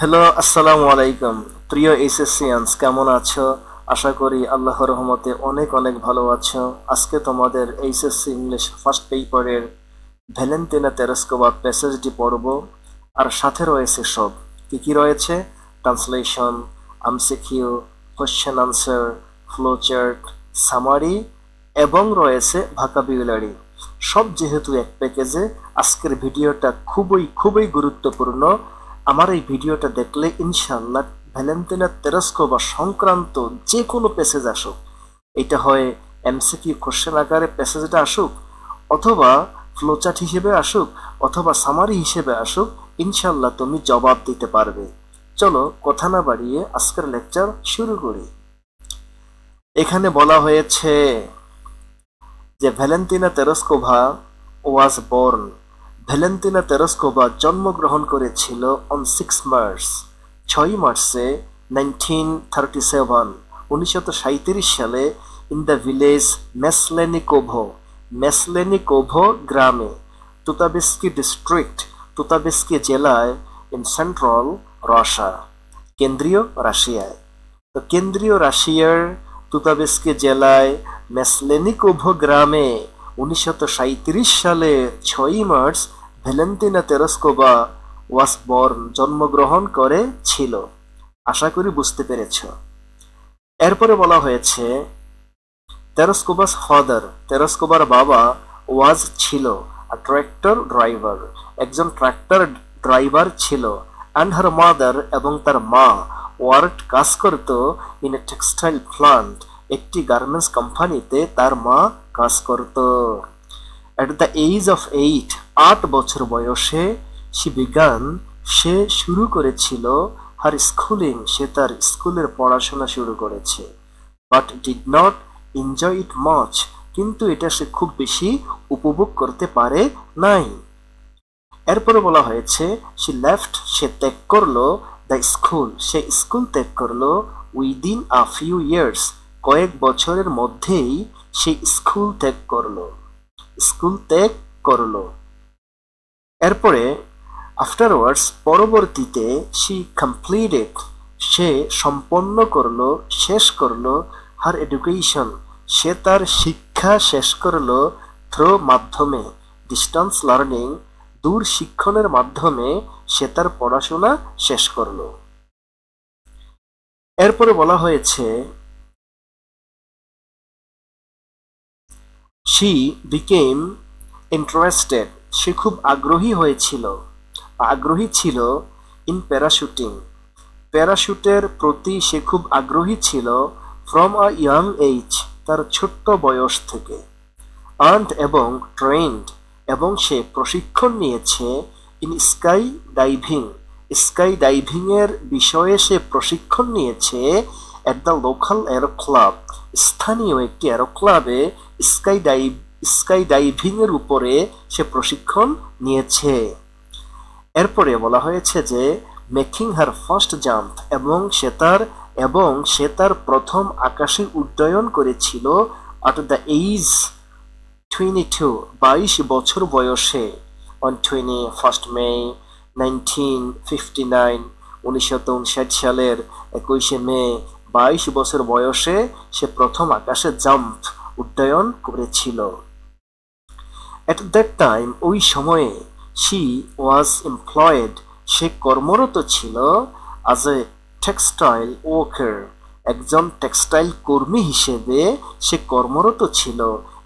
Hello, আসসালামু আলাইকুম। প্রিয় এইচএসসিয়ান্স, কেমন আছো? আশা করি আল্লাহর রহমতে অনেক অনেক ভালো আছো। আজকে তোমাদের এইচএসসি ইংলিশ ফার্স্ট পেপারের ভ্যালেন্টিনা তেরেস্কোভা প্যাসেজটি পড়ব। আর সাথে রয়েছে সব কি কি রয়েছে: translation, MCQ, question answer, flowchart, summary এবং রয়েছে ভোকাবুলারি। সব যেহেতু এক প্যাকেজে, আজকের ভিডিওটা খুবই খুবই গুরুত্বপূর্ণ। আমার এই ভিডিওটা দেখলে ইনশাআল্লাহ ভ্যালেন্টিনা তেরেস্কোভা সংক্রান্ত যে কোনো প্যাসেজ আসুক, এটা হয় এমসিকিউ কোশ্চেন আকারে প্যাসেজটা আসুক, অথবা ফ্লোচার্ট হিসেবে আসুক, অথবা সামারি হিসেবে আসুক, ইনশাআল্লাহ তুমি জবাব দিতে পারবে। চলো কথা না বাড়িয়ে আজকের লেকচার শুরু করি। এখানে বলা হয়েছে যে Valentina Tereshkova was born. Valentina Tereshkova জন্মগ্রহণ করেছিল অন 6 মার্চ, 6 মার্চে 1937 সালে ইন দ্য ভিলেজ মেসলেনিকোভো, মেসলেনিকোভো গ্রামে, তুতাবেস্কি ডিস্ট্রিক্ট, তুতাবেস্কি জেলায়, ইন সেন্ট্রাল রাশিয়া, কেন্দ্রীয় রাশিয়ায়। তো কেন্দ্রীয় রাশিয়ার তুতাবেস্কি জেলায় মেসলেনিকোভো গ্রামে 1937 সালে 6 মার্চ ভ্যালেন্টিনা তেরেস্কোভা ওয়াস বর্ন, জন্মগ্রহণ করেছিল। আশা করি বুঝতে পেরেছ। এরপরে বলা হয়েছে তেরেস্কোভাস ফাদার, তেরেস্কোভার বাবা ওয়াজ ছিল ট্রাক্টর ড্রাইভার, একজন ট্রাক্টর ড্রাইভার ছিল। অ্যান্ড হার মাদার, এবং তার মা, ওয়ার্ক, কাজ করত, ইন এ টেক্সটাইল প্লান্ট, একটি গার্মেন্টস কোম্পানিতে তার মা কাজ করত। অ্যাট দ্য এজ অফ 8, 8 বছর বয়সে, শি বিগান, সে শুরু করেছিল, হার স্কুলিং, সে তার স্কুলের পড়াশোনা শুরু করেছে। But did not enjoy it much, কিন্তু এটা সে খুব বেশি উপভোগ করতে পারে নাই। এরপরে বলা হয়েছে সে লেফট, সে ত্যাগ করলো, দ্য স্কুল, সে স্কুল ত্যাগ করলো, উইদিন আ ফিউ ইয়ার্স, কয়েক বছরের মধ্যেই সে স্কুল ত্যাগ করলো, স্কুল ত্যাগ করলো। এরপরে আফটারওয়ার্ডস, পরবর্তীতে, শি কমপ্লিটেড, সে সম্পন্ন করলো, শেষ করলো, হার এডুকেশন, সে তার শিক্ষা শেষ করলো, থ্রু, মাধ্যমে, ডিস্টেন্স লার্নিং, দূর শিক্ষণের মাধ্যমে সে তার পড়াশোনা শেষ করলো। এরপরে বলা হয়েছে শি বিকেম ইন্টারেস্টেড, সে খুব আগ্রহী হয়েছিল, আগ্রহী ছিল, ইন প্যারাশুটিং, প্যারাশুটের প্রতি সে খুব আগ্রহী ছিল, ফ্রম আ ইয়াং এজ, তার ছোট্ট বয়স থেকে। আর্নড, এবং ট্রেন্ড, এবং সে প্রশিক্ষণ নিয়েছে, in sky diving, sky diving এর বিষয়ে সে প্রশিক্ষণ নিয়েছে, at the local arrow club, স্থানীয় একটি এরো ক্লাবে স্কাই ডাইভিং এর উপরে সে প্রশিক্ষণ নিয়েছে। এরপরে বলা হয়েছে যে মেকিং হার ফার্স্ট জাম্প, এবং সে তার প্রথম আকাশে উড্ডয়ন করেছিল, আট দ্য এজ 22, 22 বছর বয়সে, অন 21 মে 1959, 1959 সালের 21 মে, 22 বছর বয়সে সে প্রথম আকাশে জাম্প, উড্ডয়ন করেছিল। এট দ্যাট টাইম, ওই সময়ে, শি ওয়াজ এমপ্লয়েড, সে কর্মরত ছিল, অ্যাজ এ টেক্সটাইল ওয়ার্কার, একজন টেক্সটাইল কর্মী হিসেবে সে কর্মরত ছিল,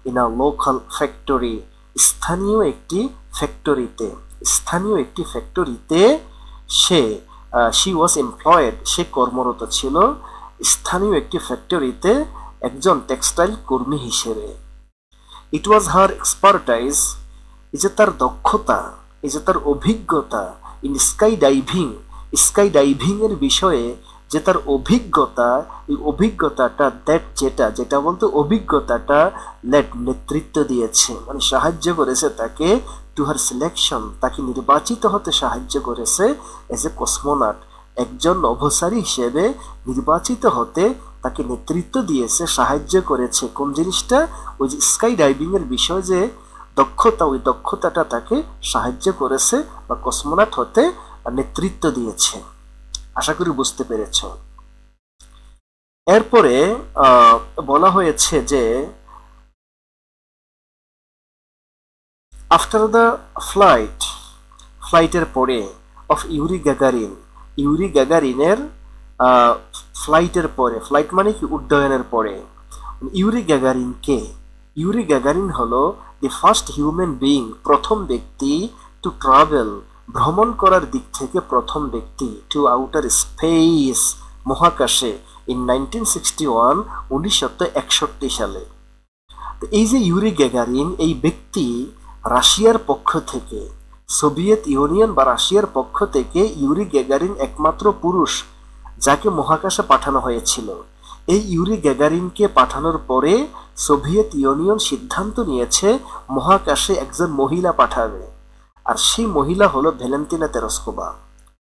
ইন আ লোকাল ফ্যাক্টরি, স্থানীয় একটি ফ্যাক্টরিতে, স্থানীয় একটি ফ্যাক্টরিতে সে, শি ওয়াজ এমপ্লয়েড, সে কর্মরত ছিল স্থানীয় একটি ফ্যাক্টরিতে একজন টেক্সটাইল কর্মী হিসেবে। ইট ওয়াজ হার এক্সপার্টাইজ, এই যে তার দক্ষতা, এই যে তার অভিজ্ঞতা, in sky diving, sky diving এর বিষয়ে যে তার অভিজ্ঞতা, এই অভিজ্ঞতাটা, যেটা বলতে অভিজ্ঞতাটা, লেড, নেতৃত্ব দিয়েছে, মানে সাহায্য করেছে তাকে, টু হার সিলেকশন, তাকে নির্বাচিত হতে সাহায্য করেছে, এজ এ কসমোনট, একজন নভোচারী হিসেবে নির্বাচিত হতে তাকে নেতৃত্ব দিয়েছে, সাহায্য করেছে। কোন জিনিসটা? ওই যে স্কাই ডাইভিং এর বিষয় যে দক্ষতা, ওই দক্ষতাটা তাকে সাহায্য করেছে বা কসমোনট হতে নেতৃত্ব দিয়েছে। আশা করি বুঝতে পেরেছ। এরপরে বলা হয়েছে যে আফটার দ্য ফ্লাইটের পরে অফ ইউরি গ্যাগারিনের ফ্লাইটের পরে, ফ্লাইট মানে কি উড্ডয়নের পরে, ইউরি গ্যাগারিন হলো দি ফার্স্ট হিউম্যান বিইং, প্রথম ব্যক্তি, টু ট্রাভেল, ভ্রমণ করার দিক থেকে প্রথম ব্যক্তি, টু আউটার স্পেস, মহাকাশে, ইন 1961, 1961 সালে। তো এই যে ইউরি গ্যাগারিন, এই ব্যক্তি রাশিয়ার পক্ষ থেকে, সোভিয়েত ইউনিয়ন বা রাশিয়ার পক্ষ থেকে ইউরি গ্যাগারিন একমাত্র পুরুষ যাকে মহাকাশে পাঠানো হয়েছিল। এই ইউরি গ্যাগারিনকে পাঠানোর পরে সোভিয়েত ইউনিয়ন সিদ্ধান্ত নিয়েছে মহাকাশে একজন মহিলা পাঠাবে, আর সেই মহিলা হলো ভ্যালেন্টিনা তেরস্কোভা।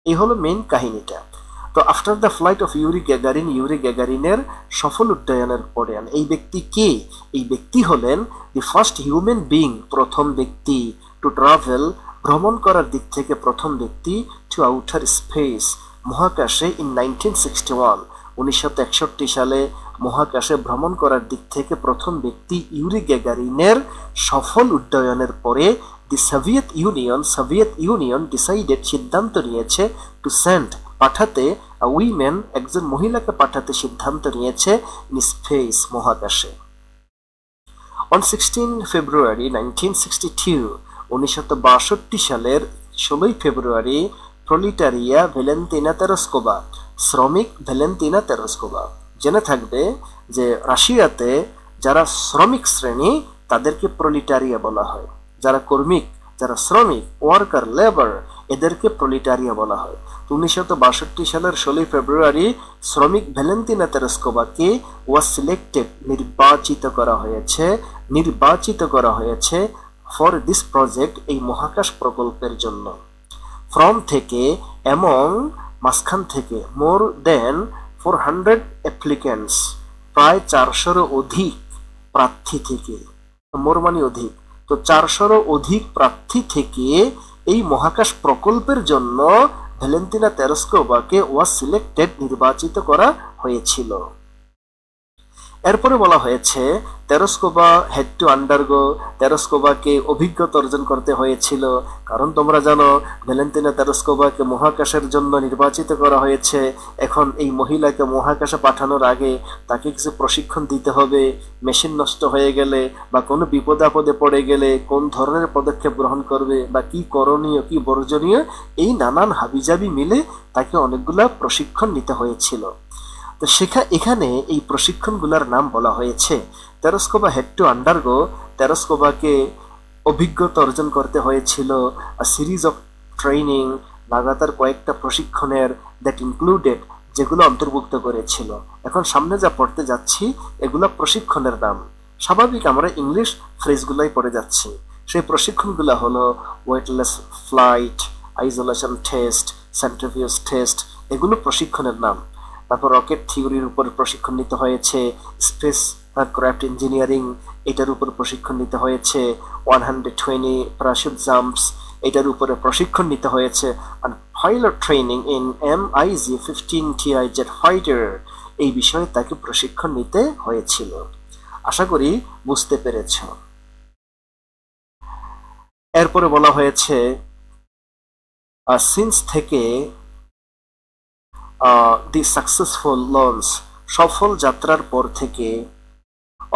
এই হলো মেইন কাহিনীটা। তো after the flight of Yuri গ্যাগারিনের সফল উড্ডয়নের পরে এই ব্যক্তি কে? এই ব্যক্তি হলেন দি ফার্স্ট হিউম্যান বিইং, প্রথম ব্যক্তি, টু ট্রাভেল, ভ্রমণ করার দিক থেকে প্রথম ব্যক্তি, টু আউটার স্পেস, মহাকাশে, ইন 1961, 1961 সালে মহাকাশে ভ্রমণ করার দিক থেকে প্রথম ব্যক্তি ইউরি গ্যাগারিনের সফল উড্ডয়নের পরে দি সোভিয়েত ইউনিয়ন ডিসাইডেড, সিদ্ধান্ত নিয়েছে, টু সেন্ড, পাঠাতে, উইমেন, একজন মহিলাকে পাঠাতে সিদ্ধান্ত নিয়েছে, ইন স্পেস, মহাকাশে। অন 16 ফেব্রুয়ারি 1962, 1962 সালের 16 ফেব্রুয়ারি, প্রলিটারিয়া ভ্যালেন্টিনা তেরস্কোভা, শ্রমিক ভ্যালেন্টিনা তেরস্কোভা। জেনে থাকবে যে রাশিয়াতে যারা শ্রমিক শ্রেণী তাদেরকে প্রলিটারিয়া বলা হয়, যারা কর্মিক, যারা শ্রমিক, ওয়ার্কার, লেবার, এদেরকে প্রলিটারিয়া বলা হয়। 1962 সালের 16 ফেব্রুয়ারি শ্রমিক ভ্যালেন্টিনা তেরস্কোভাকে ওয়াজ সিলেক্টেড, নির্বাচিত করা হয়েছে ফর দিস প্রজেক্ট, এই মহাকাশ প্রকল্পের জন্য। ফ্রম থেকে, এমং, মাঝখান থেকে, মোর দেন 400 অ্যাপ্লিক্যান্টস, প্রায় 400-এরও অধিক প্রার্থী থেকে, মোর মানে অধিক, তো 400-এরও অধিক প্রার্থী থেকে এই মহাকাশ প্রকল্পের জন্য ভ্যালেন্টিনা তেরস্কোভাকে ওয়াজ সিলেক্টেড, নির্বাচিত করা হয়েছিল। এরপরে বলা হয়েছে তেরস্কোভা হ্যাড টু আন্ডারগো, তেরস্কোভাকে অভিজ্ঞতা অর্জন করতে হয়েছিল, কারণ তোমরা জানো ভ্যালেন্টিনা তেরস্কোভাকে মহাকাশের জন্য নির্বাচিত করা হয়েছে। এখন এই মহিলাকে মহাকাশে পাঠানোর আগে তাকে কিছু প্রশিক্ষণ দিতে হবে, মেশিন নষ্ট হয়ে গেলে বা কোনো বিপদ আপদে পড়ে গেলে কোন ধরনের পদক্ষেপ গ্রহণ করবে বা কি করণীয়, কি বর্জনীয়, এই নানান হাবিজাবি মিলে তাকে অনেকগুলা প্রশিক্ষণ নিতে হয়েছিল। তো এখানে এই প্রশিক্ষণগুলোর নাম বলা হয়েছে তেরস্কোভা হ্যাড টু আন্ডারগো, তেরস্কোভাকে অভিজ্ঞতা অর্জন করতে হয়েছিল সিরিজ অফ ট্রেনিং, লাগাতার কয়েকটা প্রশিক্ষণের, দ্যাট ইনক্লুডেড, যেগুলো অন্তর্ভুক্ত করেছিল। এখন সামনে যা পড়তে যাচ্ছি এগুলো প্রশিক্ষণের নাম, স্বাভাবিক আমরা ইংলিশ ফ্রেজগুলাই পড়ে যাচ্ছি। সেই প্রশিক্ষণগুলো হলো weightless flight, isolation test, centrifuge test, এগুলো প্রশিক্ষণের নাম। তারপর রকেট থিওরির উপর প্রশিক্ষণ নিতে হয়েছে, স্পেস ক্রাফট ইঞ্জিনিয়ারিং, এটার উপর প্রশিক্ষণ নিতে হয়েছে, 120 প্যারাশুট জাম্পস, এটার উপরে প্রশিক্ষণ নিতে হয়েছে, আর pilot training in MiG-15Ti jet fighter, এই বিষয়ে তাকে প্রশিক্ষণ নিতে হয়েছিল। আশা করি বুঝতে পেরেছ। এরপরে বলা হয়েছে সিন্স থেকে দি সাকসেসফুল লঞ্চ, সফল যাত্রার পর থেকে,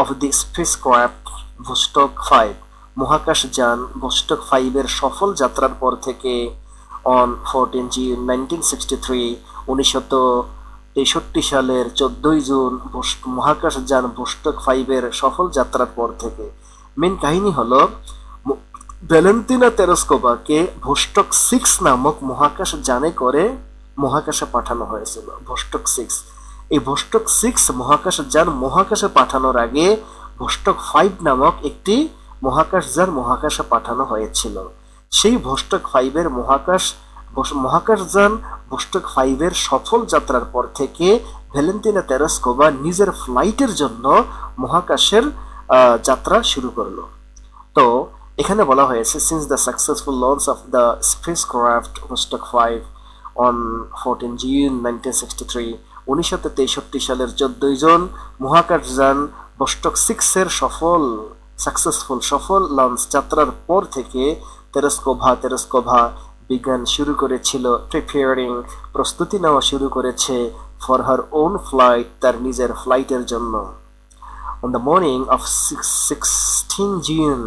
অফ দি স্পেসক্রাফট ভোস্টক 5, মহাকাশযান ভোস্টক 5 এর সফল যাত্রার পর থেকে, অন 14 জুন 1963, 1963 সালের 14 জুন মহাকাশযান ভোস্টক 5 এর সফল যাত্রার পর থেকে। মেন কাহিনী হলো ভ্যালেন্টিনা তেরস্কোভাকে ভোস্টক 6 নামক মহাকাশযানে করে মহাকাশে পাঠানো হয়েছিল, ভোস্টক 6। এই ভোস্টক 6 মহাকাশযান মহাকাশে পাঠানোর আগে ভোস্টক 5 নামক একটি মহাকাশযান মহাকাশে পাঠানো হয়েছিল। সেই ভোস্টক 5 এর মহাকাশযান ভোস্টক 5 এর সফল যাত্রার পর থেকে ভ্যালেন্টিনা তেরস্কোভা নিজের ফ্লাইটের জন্য মহাকাশের যাত্রা শুরু করলো। তো এখানে বলা হয়েছে since the successful launch of the spacecraft Vostok 5 on 14 June 1963 1963 সালের 14 জন মহাকাশযান ভোস্টক 6 এর সফল লঞ্চ যাত্রার পর থেকে তেরেস্কোভা বিজ্ঞান শুরু করেছিল প্রস্তুতি নেওয়া শুরু করেছে ফর হার ওন ফ্লাইট, তার নিজের ফ্লাইটের জন্য। On the morning of 16 June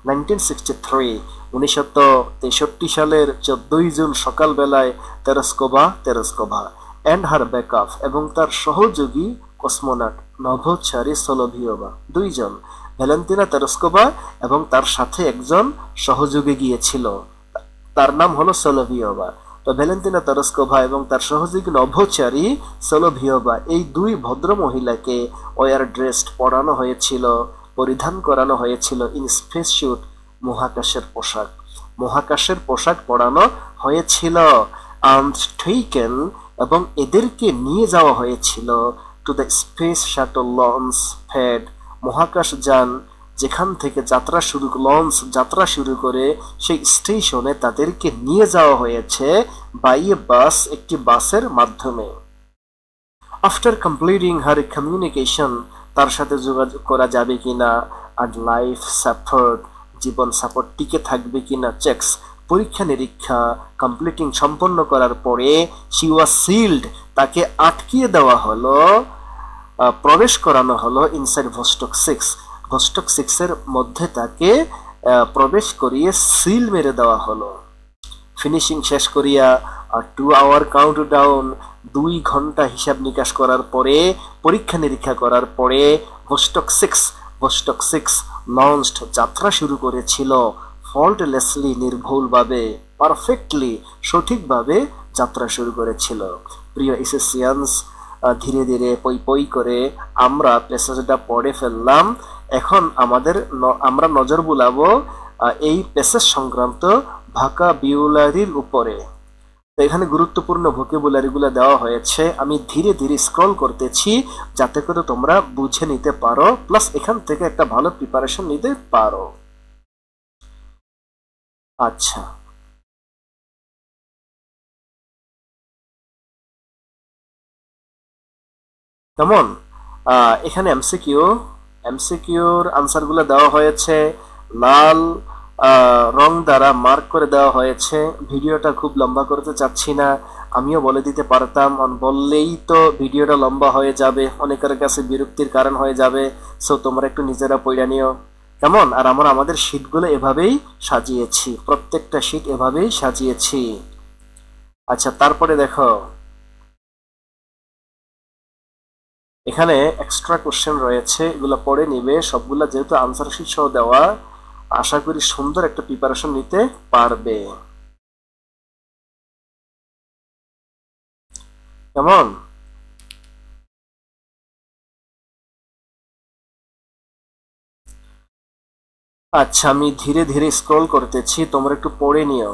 1963 1963 সালের 14 জুন সকালবেলায় তেরেস্কোভা and her backup এবং তার সহযোগী কসমোনট নভোচারী সোলোভিয়োভা, দুইজন, ভ্যালেন্টিনা তেরেস্কোভা এবং তার সাথে একজন সহযোগী গিয়েছিল, তার নাম হলো সোলোভিয়োভা। তো ভ্যালেন্টিনা তেরেস্কোভা এবং তার সহযোগী নভোচারী সোলোভিয়োভা, এই দুই ভদ্র মহিলাকে ওয়ার ড্রেসড পরিধান করানো হয়েছিল ইন স্পেস স্যুট, মহাকাশের পোশাক পরানো হয়েছিল, and taken এবং এদেরকে নিয়ে যাওয়া হয়েছিল to the space shuttle launch pad, মহাকাশযান যেখান থেকে যাত্রা শুরু করে সেই স্টেশনে তাদেরকে নিয়ে যাওয়া হয়েছে বাই এ বাস, একটি বাসের মাধ্যমে। আফটার কমপ্লিটিং হার কমিউনিকেশন, তার সাথে যোগাযোগ করা যাবে কিনা, আর লাইফ সাপোর্ট, জীবন সাপোর্ট টিকে থাকবে কিনা, চেকস পরীক্ষা নিরীক্ষা কমপ্লিটিং সম্পন্ন করার পরে শি ওয়াজ সিল্ড, তাকে আটকিয়ে দেওয়া হলো, প্রবেশ করানো হলো ইনসাইড ভোস্টক 6 এর মধ্যে তাকে প্রবেশ করিয়ে সিল মেরে দেওয়া হলো। ফিনিশিং শেষ করিয়া 2 hour কাউন্টডাউন, 2 ঘন্টা হিসাব নিকাশ করার পরে, পরীক্ষা নিরীক্ষা করার পরে ভোস্টক 6 লঞ্চড, যাত্রা শুরু করেছিল ফল্টলেসলি, নির্ভুলভাবে, পারফেক্টলি, সঠিকভাবে যাত্রা শুরু করেছিল। প্রিয় এসএসসিয়ানস, ধীরে ধীরে পই করে আমরা প্যাসেজটা পড়ে ফেললাম। এখন আমরা নজর বুলাবো এই প্যাসেজ সংক্রান্ত ভোকাবুলারির উপরে। তো এখানে গুরুত্বপূর্ণ ভোকাবুলারিগুলো দেওয়া হয়েছে, আমি ধীরে ধীরে স্ক্রল করতেছি যাতে করে তোমরা বুঝে নিতে পারো, প্লাস এখান থেকে একটা ভালো প্রিপারেশন নিতে পারো। আচ্ছা, কেমন? এখানে এমসিকিউর আনসারগুলো দেওয়া হয়েছে, লাল রং দ্বারা মার্ক করে দেওয়া হয়েছে। ভিডিওটা খুব লম্বা করতে চাচ্ছি না, আমিও বলে দিতে পারতাম, বললেই তো ভিডিওটা লম্বা হয়ে যাবে, অনেকের কাছে বিরক্তির কারণ হয়ে যাবে। সো তোমরা একটু নিজেরা পড়ে নিও, কেমন? আর আমরা আমাদের শীটগুলো এভাবেই সাজিয়েছি, প্রত্যেকটা শীট এভাবেই সাজিয়েছি। আচ্ছা, তারপরে দেখো এখানে এক্সট্রা কোশ্চেন রয়েছে, এগুলো পড়ে নিবে সবগুলা, যেহেতু আনসার শীট সহ দেওয়া, আশা করি সুন্দর একটা প্রিপারেশন নিতে পারবে, কেমন? আচ্ছা, আমি ধীরে ধীরে স্ক্রল করতেছি, তোমরা একটু পড়ে নিও।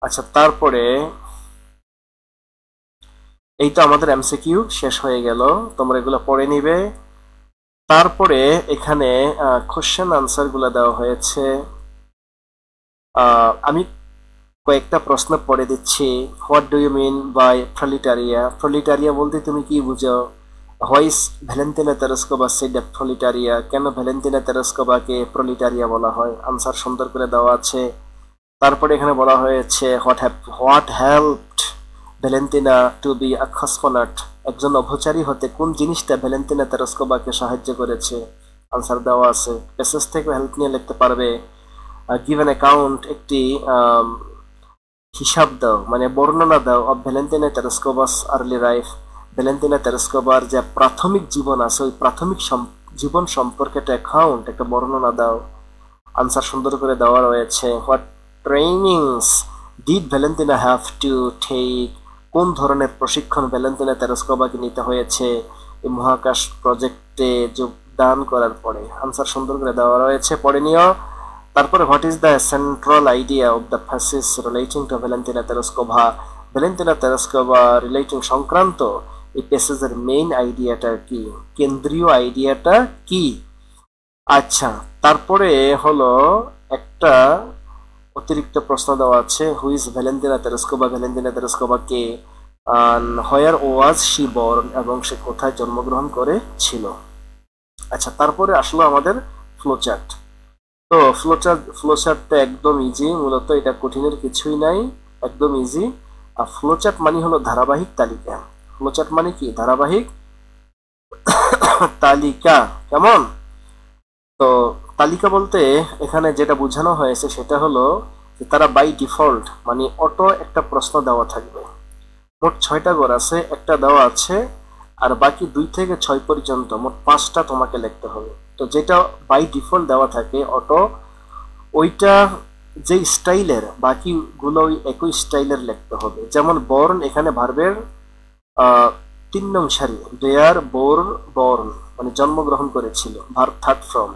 আচ্ছা, তারপরে এই তো আমাদের এমসিকিউ শেষ হয়ে গেল, তোমরা এগুলো পড়ে নিবে। তারপরে এখানে কোশ্চেন আনসার গুলা দেওয়া হয়েছে, আমি কয়েকটা প্রশ্ন পড়ে দিচ্ছি। What do you mean by proletariat বলতে তুমি কি বুঝো? Why's Valentina Tereshkova said proletariat, কেন ভ্যালেন্টিনা তেরেস্কোভাকে প্রলিটারিয়া বলা হয়? আনসার সুন্দর করে দেওয়া আছে। তারপরে এখানে বলা হয়েছে what helped Valentina to be a cosmonaut, একজন নভোচারী হতে কোন জিনিসটা ভ্যালেন্টিনা তেরেস্কোভাকে সাহায্য করেছে? আনসার দেওয়া আছে, প্যাসেজ থেকে হেল্প নিয়ে লিখতে পারবে। গিভেন অ্যাকাউন্ট, একটি হিসাব দাও, মানে বর্ণনা দাও, of Valentina Tereshkova's early life, Valentina তেরেস্কোভার যে প্রাথমিক জীবন আছে ওই প্রাথমিক জীবন সম্পর্কে একটা বর্ণনা দাও। আনসার সুন্দর করে দেওয়া রয়েছে। What trainings did Valentina have to take, কোন ধরনের প্রশিক্ষণ ভ্যালেন্টিনা তেরেস্কোভাকে নিতে হয়েছে এই মহাকাশ প্রজেক্টে যোগদান করার পরে? আনসার সুন্দর করে দেওয়া রয়েছে, পড়ে নিও। তারপরে what is the central idea of the facts relating to Valentina Tereshkova, Valentina Tereshkova relating সংক্রান্ত এই প্যাসেজের মেইন আইডিয়াটা কি, কেন্দ্রীয় আইডিয়াটা কি। আচ্ছা, তারপরে হলো একটা অতিরিক্ত প্রশ্ন দেওয়া আছে, who is Valentina Tereshkova, Valentina Tereshkova K, where was she born, এবং সে কোথায় জন্মগ্রহণ করেছিল। আচ্ছা, তারপরে আসলো আমাদের ফ্লোচার্ট। তো ফ্লোচার্টটা একদম ইজি, মূলত এটা কঠিনের কিছুই নাই, একদম ইজি। আর ফ্লোচার্ট মানে হলো ধারাবাহিক তালিকা। ফ্লোচার্ট মানে কি, ধারাবাহিক তালিকা। কেমন? তো তালিকা বলতে এখানে যেটা বোঝানো হয়েছে সেটা হলো যে তারা বাই ডিফল্ট মানে অটো একটা প্রশ্ন দেওয়া থাকবে। মোট 6টা ঘর আছে, একটা দেওয়া আছে, আর বাকি 2 থেকে 6 পর্যন্ত মোট 5টা তোমাকে লিখতে হবে। তো যেটা বাই ডিফল্ট দেওয়া থাকে অটো, ওইটা যে স্টাইলের, বাকিগুলো ওই একই স্টাইলের লিখতে হবে। যেমন বর্ন, এখানে ভার্বের 3 নং সারি, দেয়ার বর্ন মানে জন্মগ্রহণ করেছিল, ভার্ব থার্ড ফর্ম।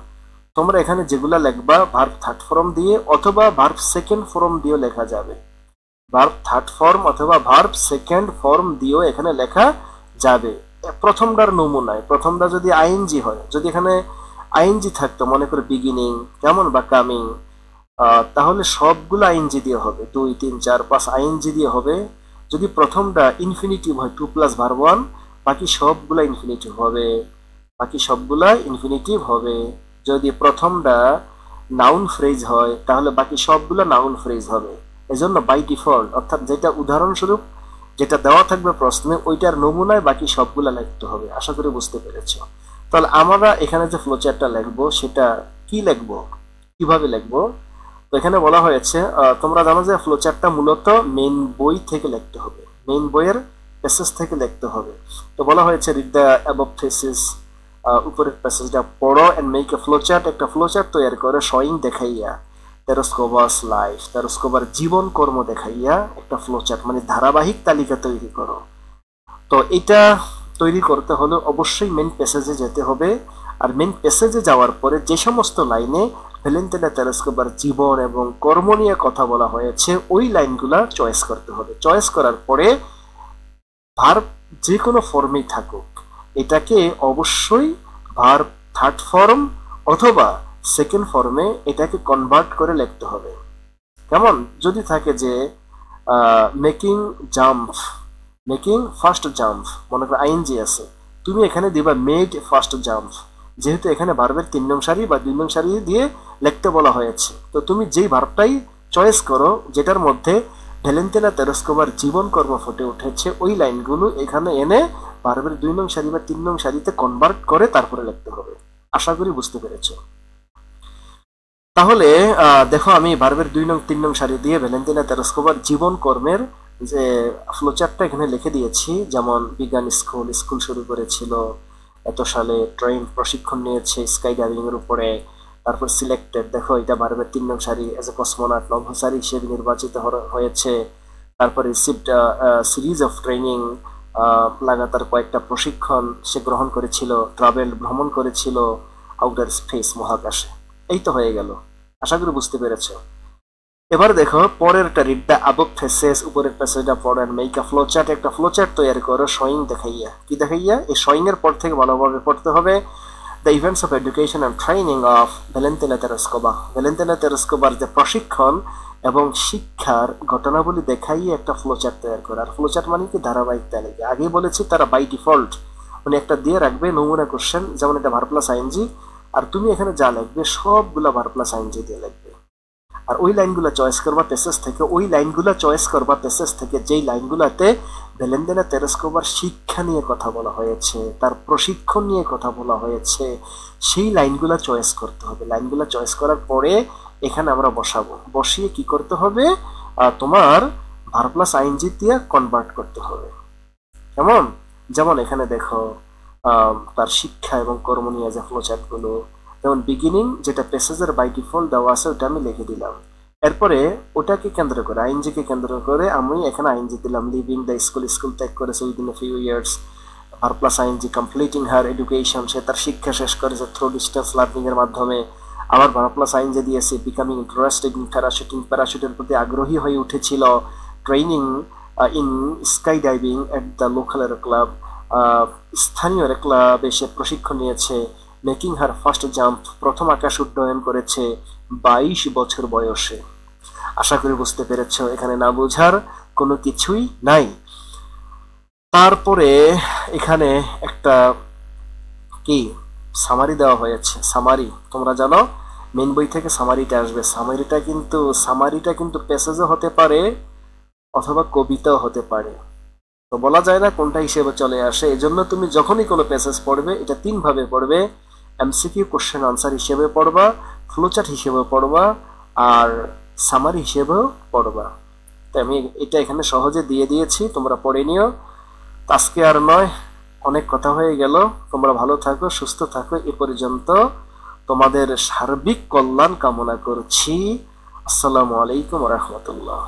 তোমরা এখানে যেগুলা লিখবা ভার্ব থার্ড ফর্ম দিয়ে অথবা ভার্ব সেকেন্ড ফর্ম দিয়েও লেখা যাবে। ভার্ব থার্ড ফর্ম অথবা ভার্ব সেকেন্ড ফর্ম দিয়েও এখানে লেখা যাবে। প্রথমটার নমুনায়, প্রথমটা যদি আইএনজি হয়, যদি এখানে আইএনজি থাকতো, মনে করে বিগিনিং, কেমন, বা কামিং, তাহলে সবগুলো আইএনজি দিয়ে হবে, 2, 3, 4, 5 আইএনজি দিয়ে হবে। যদি প্রথমটা ইনফিনিটিভ হয় 2 প্লাস ভার্ব 1, বাকি সবগুলা ইনফিনিটিভ হবে, বাকি সবগুলা ইনফিনিটিভ হবে। যদি প্রথমটা নাউন ফ্রেজ হয় তাহলে বাকি সবগুলো নাউন ফ্রেজ হবে। এজন্য বাই ডিফল্ট, অর্থাৎ যেটা উদাহরণস্বরূপ যেটা দেওয়া থাকবে প্রশ্নে, ওইটার নমুনায় বাকি সবগুলা লিখতে হবে। আশা করি বুঝতে পেরেছো। তাহলে আমরা এখানে যে ফ্লোচার্টটা লিখবো সেটা কি লিখবো, কিভাবে লিখবো। তো এখানে বলা হয়েছে, তোমরা জানো যে ফ্লোচার্টটা মূলত মেইন বই থেকে লিখতে হবে, মেইন বইয়ের প্যাসেজ থেকে লিখতে হবে। তো বলা হয়েছে রিড দ্য অ্যাবভ প্যাসেজ, উপরের প্যাসেজটা পড়ো এন্ড মেক এ ফ্লোচার্ট, একটা ফ্লোচার্ট তৈরি করে শোয়িং দেখাইয়া তেরেস্কোভাস লাইফ, তেরেস্কোভার জীবন কর্ম দেখাইয়া একটা ফ্লোচার্ট মানে ধারাবাহিক তালিকা তৈরি করো। তো এটা তৈরি করতে হলে অবশ্যই মেইন প্যাসেজে যেতে হবে। আর মেইন প্যাসেজে যাওয়ার পরে যে সমস্ত লাইনে ভ্যালেন্টিনা তেরেস্কোভার জীবন এবং কর্ম নিয়ে কথা বলা হয়েছে ওই লাইনগুলা চয়েস করতে হবে। চয়েস করার পরে ভার্ব যে কোনো ফর্মেই থাকুক, এটাকে অবশ্যই ভার্ব থার্ড ফর্ম অথবা সেকেন্ড ফর্মে এটাকে কনভার্ট করে লিখতে হবে। কেমন? যদি থাকে যে making jump, making first jump, মনে করো আইএনজি আছে, তুমি এখানে দিবা মেড ফার্স্ট জাম্প, যেহেতু এখানে ভার্বের 3 নং সারি বা 2 নং সারি দিয়ে লিখতে বলা হয়েছে। তো তুমি যেই ভার্বটাই চয়েস করো যেটার মধ্যে ভ্যালেন্টিনা তেরেস্কোভার জীবন কর্ম ফুটে উঠেছে, ওই লাইনগুলো এখানে এনে ভার্বের 2 নং সারি বা 3 নং সারিতে কনভার্ট করে তারপরে লিখতে হবে। আশা করি বুঝতে পেরেছো। তাহলে দেখো, আমি ভার্বের 2 নং 3 নং সারি দিয়ে ভ্যালেন্টিনা তেরেস্কোভার জীবন কর্মের যে ফ্লোচার্টটা এখানে লিখে দিয়েছি। যেমন বিজ্ঞান স্কুল শুরু করেছিল এত সালে, ট্রেন প্রশিক্ষণ নিয়েছে স্কাই ডাইভিং এর উপরে, তারপর সিলেক্টেড, দেখো এটা ভার্বের 3 নং সারি, এজ এ কসমোনট নভোচারী হিসেবে নির্বাচিত হয়েছে। তারপর রিসিভড সিরিজ অফ ট্রেনিং, লাগাতার কয়েকটা প্রশিক্ষণ সে গ্রহণ করেছিল, ট্রাভেল ভ্রমণ করেছিল আউটার স্পেস মহাকাশে। এই তো হয়ে গেল। আশা করি বুঝতে পেরেছো। এবার দেখো পরেরটা, রিড দ্য অ্যাবভ প্যাসেজ, উপরের প্যাসেজটা পড়ো এন্ড মেক আ ফ্লোচার্ট, একটা ফ্লোচার্ট তৈরি করো শোয়িং দেখাইয়া। কি দেখাইয়া? এই শোয়িং এর পর থেকে ভালোভাবে পড়তে হবে। The events of education and training of Valentina Tereshkova, Valentina তেরেস্কোভার যে প্রশিক্ষণ এবং শিক্ষার ঘটনাবলী দেখাইয়ে একটা ফ্লোচার্ট তৈরি করে। আর ফ্লোচার্ট মানে কি? ধারাবাহিক তালিকা। আগেই বলেছি তারা বাই ডিফল্ট মানে একটা দিয়ে রাখবে নমুনা কোশ্চেন, যেমন এটা ভার্ব প্লাস আইএনজি, আর তুমি এখানে যা লিখবে সবগুলা ভার্ব প্লাস আইএনজি দিয়ে লিখবে। আর ওই লাইনগুলো চয়েস করবা প্যাসেজ থেকে, ওই লাইনগুলো চয়েস করবা প্যাসেজ থেকে যেই লাইনগুলোতে ভ্যালেন্টিনা তেরেস্কোভার শিক্ষা নিয়ে কথা বলা হয়েছে, তার প্রশিক্ষণ নিয়ে কথা বলা হয়েছে, সেই লাইনগুলো চয়েস করতে হবে। লাইনগুলো চয়েস করার পরে এখানে আমরা বসাবো, বসিয়ে কি করতে হবে? তোমার ভার্ব প্লাস আইএনজি দিয়ে কনভার্ট করতে হবে। কেমন? যেমন এখানে দেখো তার শিক্ষা এবং কর্ম নিয়ে যে ফ্লোচার্ট গুলো, যেমন বিগিনিং যেটা প্যাসেজের বাই ডিফল্ট দেওয়া আছে ওটা আমি লিখে দিলাম। এরপরে ওটাকে কেন্দ্র করে আইএনজি কে কেন্দ্র করে আমি এখানে আইএনজি দিলাম, লিভিং দ্য স্কুল ত্যাগ করেছে within a few years, verb plus ING completing her education, সে তার শিক্ষা শেষ করেছে থ্রু ডিস্টেন্স লার্নিং এর মাধ্যমে। আবার ভার্ব প্লাস আইএনজি দিয়েছে বিকামিং ইন্টারেস্টেড ইন প্যারাশুটিং, প্যারাশুটের প্রতি আগ্রহী হয়ে উঠেছিল। Training in sky diving at the local club, স্থানীয় ক্লাবে সে প্রশিক্ষণ নিয়েছে। মেকিং হার ফার্স্ট জাম্প, প্রথম আকাশ উড্ডয়ন করেছে 22 বছর বয়সে। আশা করি বুঝতে পেরেছ, এখানে না বোঝার কোনো কিছুই নাই। তারপরে এখানে একটা কি সামারি দেওয়া হয়েছে। সামারি তোমরা জানো মেন বই থেকে সামারিটা আসবে। সামারিটা কিন্তু প্যাসেজও হতে পারে অথবা কবিতাও হতে পারে, তো বলা যায় না কোনটা হিসেবে চলে আসে। এজন্য তুমি যখনই কোনো প্যাসেজ পড়বে এটা 3 ভাবে পড়বে, এমসিকিউ কোশ্চেন আনসার হিসেবে পড়বা, ফ্লোচার্ট হিসেবে পড়বা, আর সামারি হিসেবেও পড়বা। তাই আমি এটা এখানে সহজে দিয়ে দিয়েছি, তোমরা পড়ে নিও। আজকে আর নয়, অনেক কথা হয়ে গেল। তোমরা ভালো থাকো, সুস্থ থাকো। এ পর্যন্ত তোমাদের সার্বিক কল্যাণ কামনা করছি। আসসালামু আলাইকুম ওয়া রাহমাতুল্লাহ।